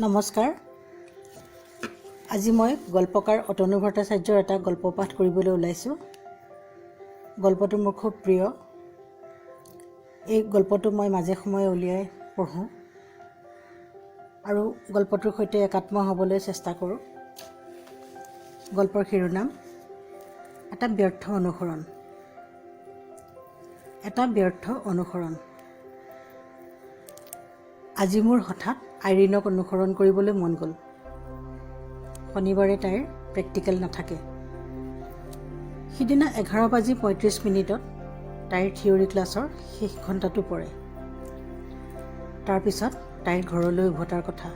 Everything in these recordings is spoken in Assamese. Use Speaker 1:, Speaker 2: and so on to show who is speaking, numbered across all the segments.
Speaker 1: নমস্কাৰ। আজি মই গল্পকাৰ অতনু ভট্টাচাৰ্যৰ এটা গল্প পাঠ কৰিবলৈ ওলাইছোঁ। গল্পটো মোৰ খুব প্ৰিয়। এই গল্পটো মই মাজে সময়ে উলিয়াই পঢ়োঁ আৰু গল্পটোৰ সৈতে একাত্ম হ'বলৈ চেষ্টা কৰোঁ। গল্পৰ শিৰোনাম এটা ব্যৰ্থ অনুসৰণ। এটা ব্যৰ্থ অনুসৰণ। আজি মোৰ হঠাৎ আইৰিনক অনুসৰণ কৰিবলৈ মন গ'ল। শনিবাৰে তাইৰ প্ৰেক্টিকেল নাথাকে। সিদিনা 11:35 তাইৰ থিয়ৰী ক্লাছৰ শেষ ঘণ্টাটো পৰে। তাৰপিছত তাইৰ ঘৰলৈ উভতাৰ কথা।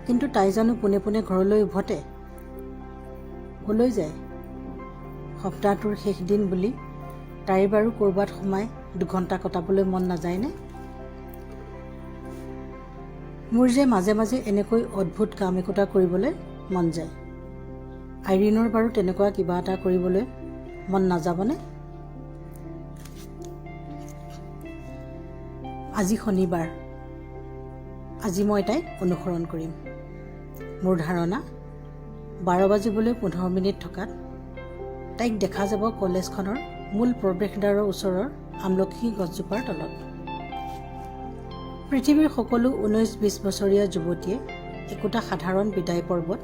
Speaker 1: কিন্তু তাই জানো পোনে পোনে ঘৰলৈ উভতে? ক'লৈ যায়? সপ্তাহটোৰ শেষ দিন বুলি তাইৰ বাৰু ক'ৰবাত সোমাই 2 ঘণ্টা কটাবলৈ মন নাযায়নে? মোৰ যে মাজে মাজে এনেকৈ অদ্ভুত কাম একোটা কৰিবলৈ মন যায়। আইৰিনৰ বাৰু তেনেকুৱা কিবা এটা কৰিবলৈ মন নাযাবনে? আজি শনিবাৰ। আজি মই তাইক অনুসৰণ কৰিম। মোৰ ধাৰণা 12 বাজিবলৈ 15 মিনিট থকাত তাইক দেখা যাব কলেজখনৰ মূল প্ৰৱেশদ্বাৰৰ ওচৰৰ আমলখি গছজোপাৰ তলত। পৃথিৱীৰ সকলো 19-20 বছৰীয়া যুৱতীয়ে একোটা সাধাৰণ বিদায় পৰ্বত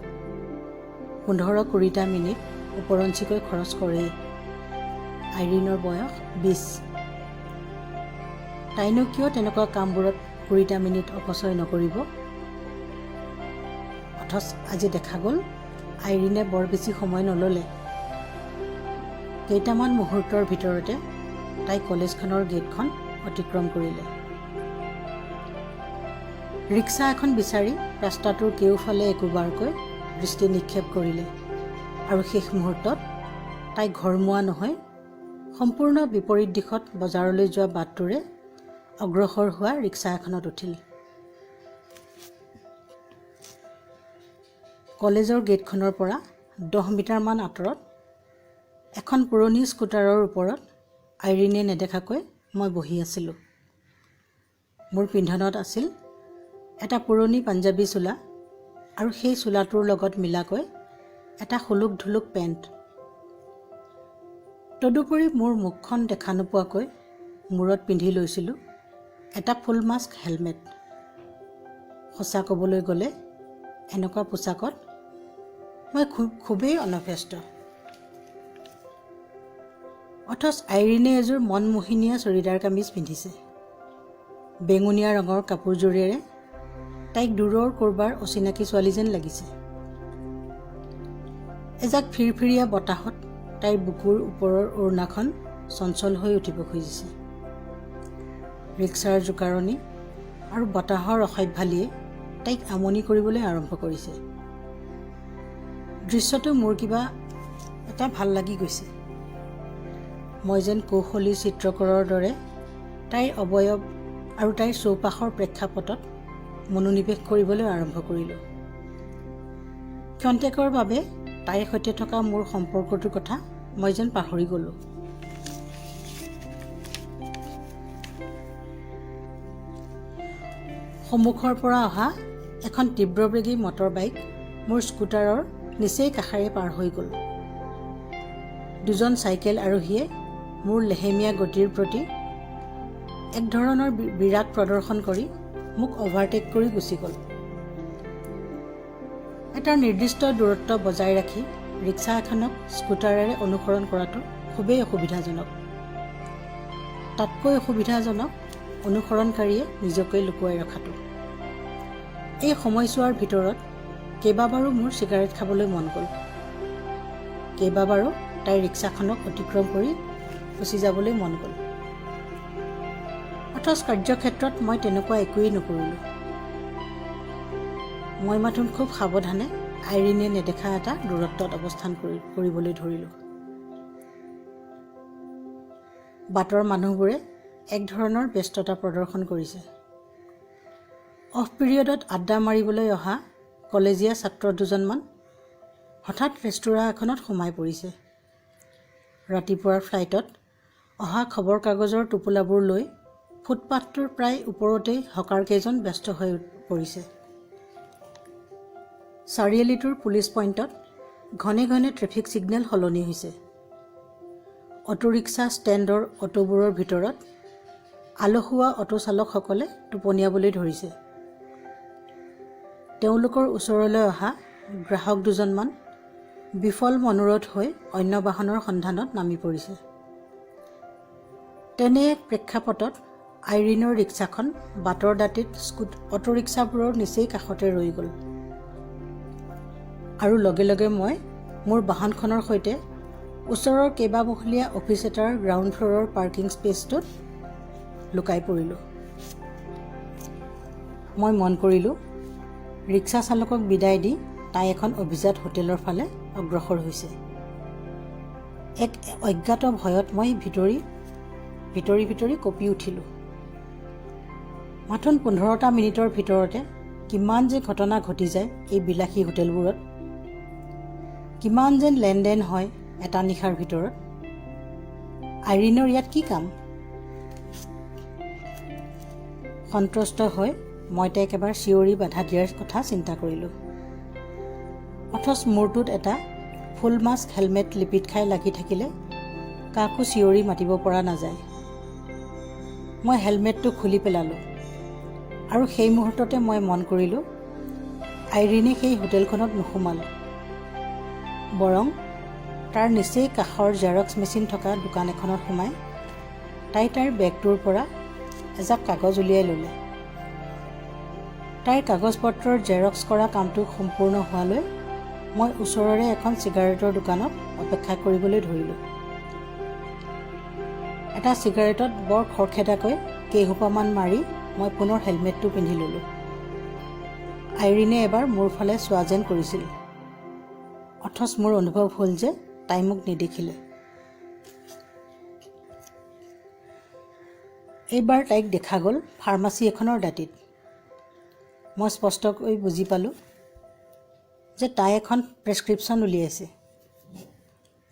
Speaker 1: 15-20 মিনিট ওপৰঞ্চিকৈ খৰচ কৰেই। আইৰিনৰ বয়স 20। তাইনো কিয় তেনেকুৱা কামবোৰত 20টা মিনিট অপচয় নকৰিব? অথচ আজি দেখা গ'ল আইৰিনে বৰ বেছি সময় নল'লে। কেইটামান মুহূৰ্তৰ ভিতৰতে তাই কলেজখনৰ গেটখন অতিক্ৰম কৰিলে। ৰিক্সা এখন বিচাৰি ৰাস্তাটোৰ কেওফালে একোবাৰকৈ দৃষ্টি নিক্ষেপ কৰিলে আৰু শেষ মুহূৰ্তত তাই ঘৰমুৱা নহয় সম্পূৰ্ণ বিপৰীত দিশত বজাৰলৈ যোৱা বাটটোৰে অগ্ৰসৰ হোৱা ৰিক্সা এখনত উঠিল। কলেজৰ গেটখনৰ পৰা 10 মিটাৰমান আঁতৰত এখন পুৰণি স্কুটাৰৰ ওপৰত আইৰিনে নেদেখাকৈ মই বহি আছিলোঁ। মোৰ পিন্ধনত আছিল এটা পুৰণি পাঞ্জাবী চোলা আৰু সেই চোলাটোৰ লগত মিলাকৈ এটা সুলুক ঢুলুক পেণ্ট। তদুপৰি মোৰ মুখখন দেখা নোপোৱাকৈ মূৰত পিন্ধি লৈছিলোঁ এটা ফুল মাস্ক হেলমেট। সঁচা ক'বলৈ গ'লে এনেকুৱা পোছাকত মই খুবেই অনভ্যস্ত। অথচ আইৰিনে এযোৰ মনমোহিনীয়া চুৰিদাৰ কামিজ পিন্ধিছে। বেঙুনীয়া ৰঙৰ কাপোৰযোৰেৰে তাইক দূৰৰ ক'ৰবাৰ অচিনাকি ছোৱালী যেন লাগিছে। এজাক ফিৰফিৰীয়া বতাহত তাইৰ বুকুৰ ওপৰৰ ওড়নাখন চঞ্চল হৈ উঠিব খুজিছে। ৰিক্সাৰ জোকাৰণি আৰু বতাহৰ অসভ্যালিয়ে তাইক আমনি কৰিবলৈ আৰম্ভ কৰিছে। দৃশ্যটো মোৰ কিবা এটা ভাল লাগি গৈছে। মই যেন কৌশলী চিত্ৰকৰৰ দৰে তাইৰ অৱয়ব আৰু তাইৰ চৌপাশৰ প্ৰেক্ষাপটত মনোনিৱেশ কৰিবলৈ আৰম্ভ কৰিলোঁ। ক্ষন্তেকৰ বাবে তাইৰ সৈতে থকা মোৰ সম্পৰ্কটোৰ কথা মই যেন পাহৰি গ'লোঁ। সন্মুখৰ পৰা অহা এখন তীব্ৰবেগী মটৰ বাইক মোৰ স্কুটাৰৰ নিচেই কাষেৰে পাৰ হৈ গ'ল। 2জন চাইকেল আৰোহীয়ে মোৰ লেহেমীয়া গতিৰ প্ৰতি এক ধৰণৰ বিৰাগ প্ৰদৰ্শন কৰি মোক অভাৰটেক কৰি গুচি গ'ল। এটা নিৰ্দিষ্ট দূৰত্ব বজাই ৰাখি ৰিক্সা এখনক স্কুটাৰেৰে অনুসৰণ কৰাটো খুবেই অসুবিধাজনক। তাতকৈ অসুবিধাজনক অনুসৰণকাৰীয়ে নিজকে লুকুৱাই ৰখাটো। এই সময়ছোৱাৰ ভিতৰত কেইবাবাৰো মোৰ চিগাৰেট খাবলৈ মন গ'ল। কেইবাবাৰো তাইৰ ৰিক্সাখনক অতিক্ৰম কৰি গুচি যাবলৈ মন গ'ল। অথচ কাৰ্যক্ষেত্ৰত মই তেনেকুৱা একোৱেই নকৰিলোঁ। মই মাথোন খুব সাৱধানে আইৰিনে নেদেখা এটা দূৰত্বত অৱস্থান কৰিবলৈ ধৰিলোঁ। বাটৰ মানুহবোৰে এক ধৰণৰ ব্যস্ততা প্ৰদৰ্শন কৰিছে। অফ পিৰিয়ডত আড্ডা মাৰিবলৈ অহা কলেজীয়া ছাত্ৰ 2জনমান হঠাৎ ৰেস্তোৰাঁ এখনত সোমাই পৰিছে। ৰাতিপুৱাৰ ফ্লাইটত অহা খবৰ কাগজৰ টোপোলাবোৰ লৈ ফুটপাথটোৰ প্ৰায় ওপৰতেই হকাৰ কেইজন ব্যস্ত হৈ পৰিছে। চাৰিআলিটোৰ পুলিচ পইণ্টত ঘনে ঘনে ট্ৰেফিক ছিগনেল সলনি হৈছে। অটোৰিক্সা ষ্টেণ্ডৰ অটোবোৰৰ ভিতৰত আলসুৱা অটো চালকসকলে টোপনিয়াবলৈ ধৰিছে। তেওঁলোকৰ ওচৰলৈ অহা গ্ৰাহক দুজনমান বিফল মনোৰথ হৈ অন্য বাহনৰ সন্ধানত নামি পৰিছে। তেনে এক প্ৰেক্ষাপটত আইৰিনৰ ৰিক্সাখন বাটৰ দাঁতিত অটোৰিক্সাবোৰৰ নিচেই কাষতে ৰৈ গ'ল। আৰু লগে লগে মই মোৰ বাহনখনৰ সৈতে ওচৰৰ কেইবামহলীয়া অফিচ এটাৰ গ্ৰাউণ্ড ফ্ল'ৰৰ পাৰ্কিং স্পেচটোত লুকাই পৰিলোঁ। মই মন কৰিলোঁ, ৰিক্সা চালকক বিদায় দি তাই এখন অভিজাত হোটেলৰ ফালে অগ্ৰসৰ হৈছে। এক অজ্ঞাত ভয়ত মই ভিতৰি কঁপি উঠিলোঁ। মাথোন 15টা মিনিটৰ ভিতৰতে কিমান যে ঘটনা ঘটি যায় এই বিলাসী হোটেলবোৰত, কিমান যেন লেনদেন হয় এটা নিশাৰ ভিতৰত। আইৰিনৰ ইয়াত কি কাম? সন্তুষ্ট হৈ মই তাইক এবাৰ চিঞৰি বাধা দিয়াৰ কথা চিন্তা কৰিলোঁ। অথচ মূৰটোত এটা ফুল মাস্ক হেলমেট লিপিত খাই লাগি থাকিলে কাকো চিঞৰি মাতিব পৰা নাযায়। মই হেলমেটটো খুলি পেলালোঁ আৰু সেই মুহূৰ্ততে মই মন কৰিলোঁ, আইৰিনে সেই হোটেলখনত নোসোমাল, বৰং তাৰ নিচেই কাষৰ জেৰক্স মেচিন থকা দোকান এখনত সোমাই তাইৰ বেগটোৰ পৰা এজাপ কাগজ উলিয়াই ল'লে। তাইৰ কাগজ পত্ৰৰ জেৰক্স কৰা কামটো সম্পূৰ্ণ হোৱালৈ মই ওচৰৰে এখন চিগাৰেটৰ দোকানত অপেক্ষা কৰিবলৈ ধৰিলোঁ। এটা চিগাৰেটত বৰ খৰখেদাকৈ কেইসোপামান মাৰি মই পুনৰ হেলমেটটো পিন্ধি ল'লোঁ। আইৰিনে এবাৰ মোৰ ফালে চোৱা যেন কৰিছিল, অথচ মোৰ অনুভৱ হ'ল যে তাই মোক নেদেখিলে। এইবাৰ তাইক দেখা গ'ল ফাৰ্মাচী এখনৰ দাঁতিত। মই স্পষ্টকৈ বুজি পালোঁ যে তাই এখন প্ৰেছক্ৰিপশ্যন উলিয়াইছে।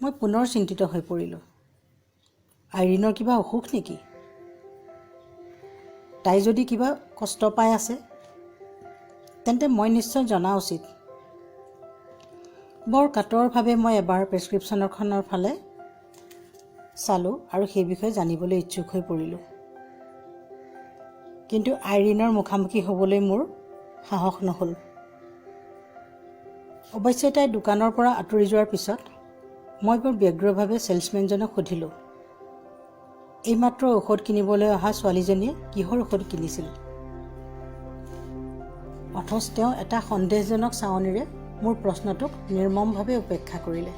Speaker 1: মই পুনৰ চিন্তিত হৈ পৰিলোঁ। আইৰিনৰ কিবা অসুখ নেকি? তাই যদি কিবা কষ্ট পাই আছে তেন্তে মই নিশ্চয় জনা উচিত। বৰ কাতৰভাৱে মই এবাৰ প্ৰেছক্ৰিপশ্যনখনৰ ফালে চালোঁ আৰু সেই বিষয়ে জানিবলৈ ইচ্ছুক হৈ পৰিলোঁ। কিন্তু আইৰিনৰ মুখামুখি হ'বলৈ মোৰ সাহস নহ'ল। অৱশ্যে তাই দোকানৰ পৰা আঁতৰি যোৱাৰ পিছত মই বৰ ব্যগ্ৰভাৱে ছেলছমেনজনক সুধিলোঁ, এইমাত্ৰ ঔষধ কিনিবলৈ অহা ছোৱালীজনীয়ে কিহৰ ঔষধ কিনিছিল? অথচ তেওঁ এটা সন্দেহজনক চাৱনিৰে মোৰ প্ৰশ্নটোক নিৰ্মমভাৱে উপেক্ষা কৰিলে।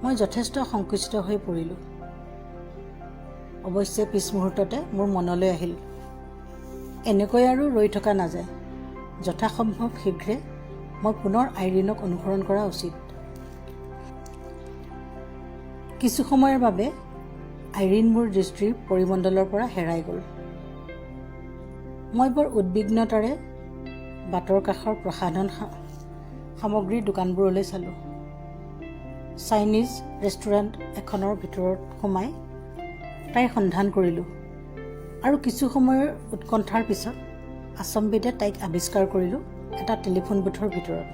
Speaker 1: মই যথেষ্ট সংকুচিত হৈ পৰিলোঁ। অৱশ্যে পিছ মুহূৰ্ততে মোৰ মনলৈ আহিল, এনেকৈ আৰু ৰৈ থকা নাযায়। যথাসম্ভৱ শীঘ্ৰে মই পুনৰ আইৰিনক অনুসৰণ কৰা উচিত। কিছু সময়ৰ বাবে আইৰিন মোৰ দৃষ্টিৰ পৰিমণ্ডলৰ পৰা হেৰাই গ'ল। মই বৰ উদ্বিগ্নতাৰে বাটৰ কাষৰ প্ৰসাধন সামগ্ৰীৰ দোকানবোৰলৈ চালোঁ। চাইনিজ ৰেষ্টুৰেণ্ট এখনৰ ভিতৰত সোমাই তাইৰ সন্ধান কৰিলোঁ আৰু কিছু সময়ৰ উৎকণ্ঠাৰ পিছত আচম্বিতে তাইক আৱিষ্কাৰ কৰিলোঁ এটা টেলিফোন বুথৰ ভিতৰত।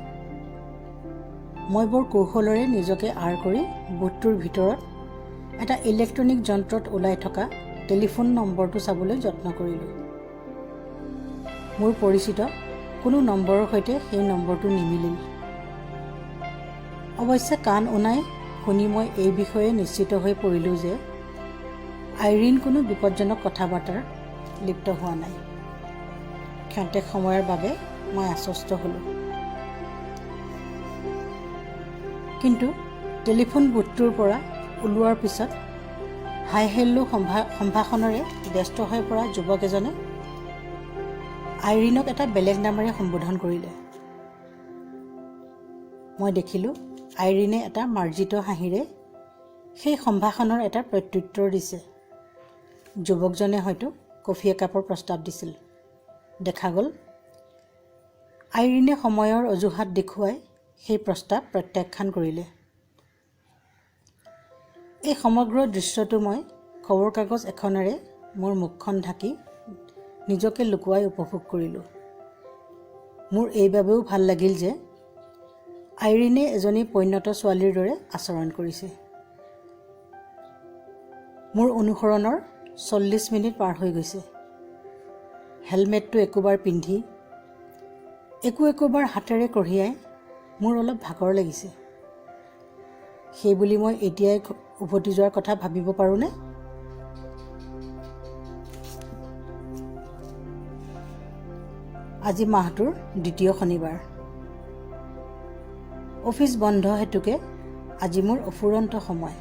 Speaker 1: মই বৰ কৌশলেৰে নিজকে আঁৰ কৰি বুথটোৰ ভিতৰত এটা ইলেক্ট্ৰনিক যন্ত্ৰত ওলাই থকা টেলিফোন নম্বৰটো চাবলৈ যত্ন কৰিলোঁ। মোৰ পৰিচিত কোনো নম্বৰৰ সৈতে সেই নম্বৰটো নিমিলিল। অৱশ্যে কাণ উনাই শুনি মই এই বিষয়ে নিশ্চিত হৈ পৰিলোঁ যে আইৰিন কোনো বিপদজনক কথা বাৰ্তাৰ লিপ্ত হোৱা নাই। ক্ষন্তেক সময়ৰ বাবে মই আশ্বস্ত হ'লোঁ। কিন্তু টেলিফোন বুথটোৰ পৰা ওলোৱাৰ পিছত হাই হেল্লো সম্ভাষণেৰে ব্যস্ত হৈ পৰা যুৱক এজনে আইৰিনক এটা বেলেগ নামেৰে সম্বোধন কৰিলে। মই দেখিলোঁ আইৰিনে এটা মাৰ্জিত হাঁহিৰে সেই সম্ভাষণৰ এটা প্ৰত্যুত্তৰ দিছে। যুৱকজনে হয়তো কফি একাপৰ প্ৰস্তাৱ দিছিল। দেখা গ'ল আইৰিনে সময়ৰ অজুহাত দেখুৱাই সেই প্ৰস্তাৱ প্ৰত্যাখ্যান কৰিলে। এই সমগ্ৰ দৃশ্যটো মই খবৰ কাগজ এখনেৰে মোৰ মুখখন ঢাকি নিজকে লুকুৱাই উপভোগ কৰিলোঁ। মোৰ এইবাবেও ভাল লাগিল যে আইৰিনে এজনী পৈণত ছোৱালীৰ দৰে আচৰণ কৰিছে। মোৰ অনুসৰণৰ 40 মিনিট পাৰ হৈ গৈছে। হেলমেটটো একোবাৰ পিন্ধি একোবাৰ হাতেৰে কঢ়িয়াই মোৰ অলপ ভাগৰ লাগিছে। সেই বুলি মই এতিয়াই উভতি যোৱাৰ কথা ভাবিব পাৰোঁনে? আজি মাহটোৰ দ্বিতীয় শনিবাৰ। অফিচ বন্ধ হেতুকে আজি মোৰ অফুৰন্ত সময়।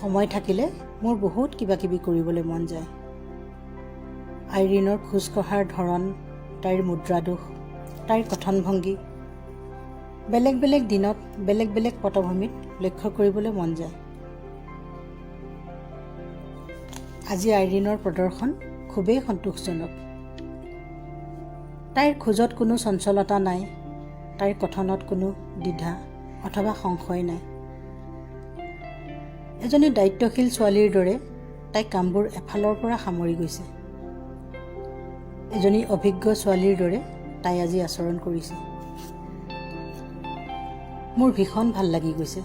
Speaker 1: সময় থাকিলে মোৰ বহুত কিবা কিবি কৰিবলৈ মন যায়। আইৰিনৰ খোজ কঢ়াৰ ধৰণ, তাইৰ মুদ্ৰাদোষ, তাইৰ কথনভংগী বেলেগ বেলেগ দিনত বেলেগ বেলেগ পটভূমিত লক্ষ্য কৰিবলৈ মন যায়। আজি আইৰিনৰ প্ৰদৰ্শন খুবেই সন্তোষজনক। তাইৰ খোজত কোনো চঞ্চলতা নাই, তাইৰ কথনত কোনো দ্বিধা অথবা সংশয় নাই। এজনী দায়িত্বশীল ছোৱালীৰ দৰে তাই কামবোৰ এফালৰ পৰা সামৰি গৈছে। এজনী অভিজ্ঞ ছোৱালীৰ দৰে তাই আজি আচৰণ কৰিছে। মোৰ ভীষণ ভাল লাগি গৈছে।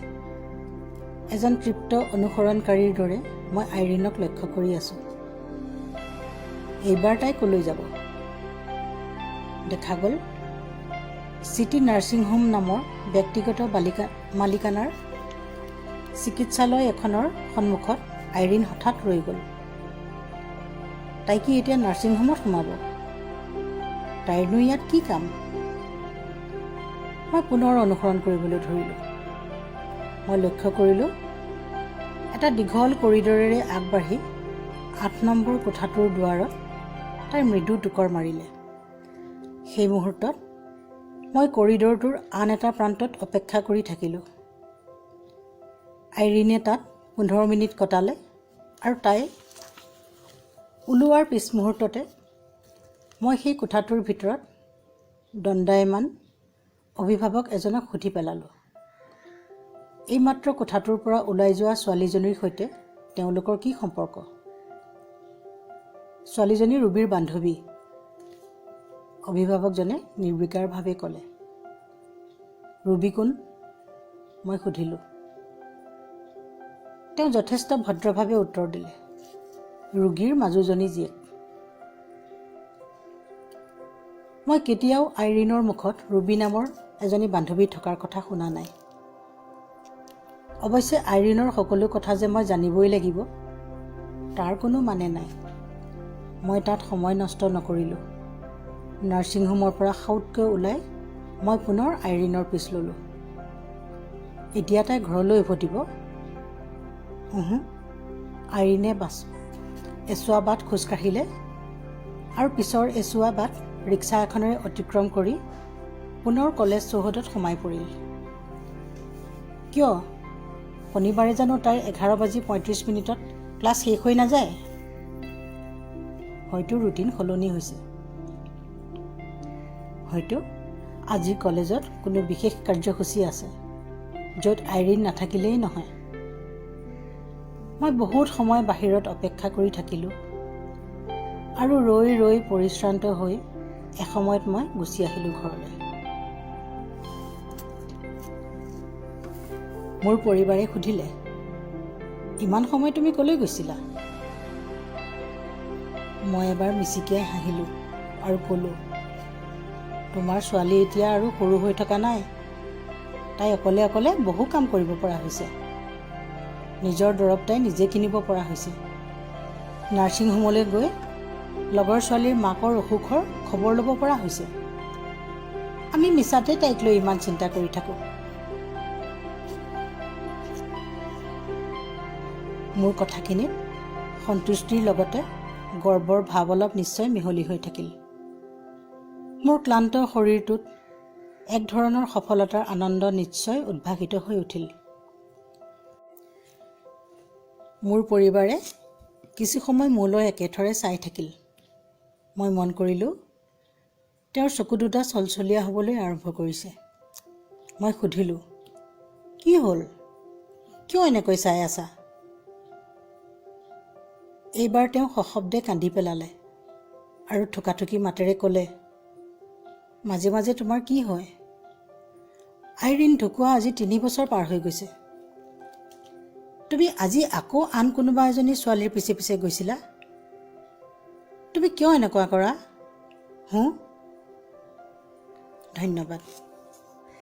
Speaker 1: এজন তৃপ্ত অনুসৰণকাৰীৰ দৰে মই আইৰিনক লক্ষ্য কৰি আছোঁ। এইবাৰ তাই কলৈ যাব? দেখা গ'ল চিটি নাৰ্ছিং হোম নামৰ ব্যক্তিগত মালিকানাৰ চিকিৎসালয় এখনৰ সন্মুখত আইৰিন হঠাৎ ৰৈ গ'ল। তাই কি এতিয়া নাৰ্ছিং হোমত সোমাব? তাইৰনো ইয়াত কি কাম? মই পুনৰ অনুসৰণ কৰিবলৈ ধৰিলোঁ। মই লক্ষ্য কৰিলোঁ এটা দীঘল কৰিডৰেৰে আগবাঢ়ি 8 নম্বৰ কোঠাটোৰ দুৱাৰত তাই মৃদু টোকৰ মাৰিলে। সেই মুহূৰ্তত মই কৰিডৰটোৰ আন এটা প্ৰান্তত অপেক্ষা কৰি থাকিলোঁ। আইৰিনে তাত 15 মিনিট কটালে আৰু তাই ওলোৱাৰ পিছ মুহূৰ্ততে মই সেই কোঠাটোৰ ভিতৰত দণ্ডায়মান অভিভাৱক এজনক সুধি পেলালোঁ। এইমাত্ৰ কোঠাটোৰ পৰা ওলাই যোৱা ছোৱালীজনীৰ সৈতে তেওঁলোকৰ কি সম্পৰ্ক? ছোৱালীজনী ৰুবিৰ বান্ধৱী, অভিভাৱকজনে নিৰ্বিকাৰভাৱে ক'লে। ৰুবি কোন? মই সুধিলোঁ। তেওঁ যথেষ্ট ভদ্ৰভাৱে উত্তৰ দিলে, ৰোগীৰ মাজুজনী জীয়েক। মই কেতিয়াও আইৰিনৰ মুখত ৰুবি নামৰ এজনী বান্ধৱী থকাৰ কথা শুনা নাই। অৱশ্যে আইৰিনৰ সকলো কথা যে মই জানিবই লাগিব তাৰ কোনো মানে নাই। মই তাত সময় নষ্ট নকৰিলোঁ। নাৰ্ছিং হোমৰ পৰা সাউতকৈ ওলাই মই পুনৰ আইৰিনৰ পিছ ল'লোঁ। এতিয়া তাই ঘৰলৈ উভতিব? আইৰিনে এচুৱা বাট খোজকাঢ়িলে আৰু পিছৰ এচুৱা বাট ৰিক্সা এখনেৰে অতিক্ৰম কৰি পুনৰ কলেজ চৌহদত সোমাই পৰিল। কিয়? শনিবাৰে জানো তাইৰ 11:35 ক্লাছ শেষ হৈ নাযায়? হয়তো ৰুটিন সলনি হৈছে। হয়তো আজি কলেজত কোনো বিশেষ কাৰ্যসূচী আছে য'ত আইৰিন নাথাকিলেই নহয়। মই বহুত সময় বাহিৰত অপেক্ষা কৰি থাকিলোঁ আৰু ৰৈ ৰৈ পৰিশ্ৰান্ত হৈ এসময়ত মই গুচি আহিলোঁ ঘৰলৈ। মোৰ পৰিবাৰে সুধিলে, ইমান সময় তুমি ক'লৈ গৈছিলা? মই এবাৰ মিচিকিয়াই হাঁহিলোঁ আৰু ক'লোঁ, তোমাৰ ছোৱালী এতিয়া আৰু সৰু হৈ থকা নাই। তাই অকলে অকলে বহু কাম কৰিব পৰা হৈছে। নিজৰ দৰৱ তাই নিজে কিনিব পৰা হৈছে। নাৰ্ছিং হোমলৈ গৈ লগৰ ছোৱালীৰ মাকৰ অসুখৰ খবৰ ল'ব পৰা হৈছে। আমি মিছাতে তাইক লৈ ইমান চিন্তা কৰি থাকোঁ। মোৰ কথাখিনিত সন্তুষ্টিৰ লগতে গৰ্বৰ ভাৱ অলপ নিশ্চয় মিহলি হৈ থাকিল। মোৰ ক্লান্ত শৰীৰটোত এক ধৰণৰ সফলতাৰ আনন্দ নিশ্চয় উদ্ভাসিত হৈ উঠিল। মোৰ পৰিবাৰে কিছু সময় মোলৈ একেথৰে চাই থাকিল। মই মন কৰিলোঁ তেওঁৰ চকু দুটা চলচলীয়া হ'বলৈ আৰম্ভ কৰিছে। মই সুধিলোঁ, কি হ'ল? কিয় এনেকৈ চাই আছা? এইবাৰ তেওঁ সশব্দে কান্দি পেলালে আৰু থুকাথুকি মাতেৰে ক'লে, মাজে মাজে তোমাৰ কি হয়? আইৰিন ঢুকুৱা আজি 3 বছৰ পাৰ হৈ গৈছে। তুমি আজি আকৌ আন কোনোবা এজনী ছোৱালীৰ পিছে পিছে গৈছিলা? তুমি কিয় এনেকুৱা কৰা? ধন্যবাদ।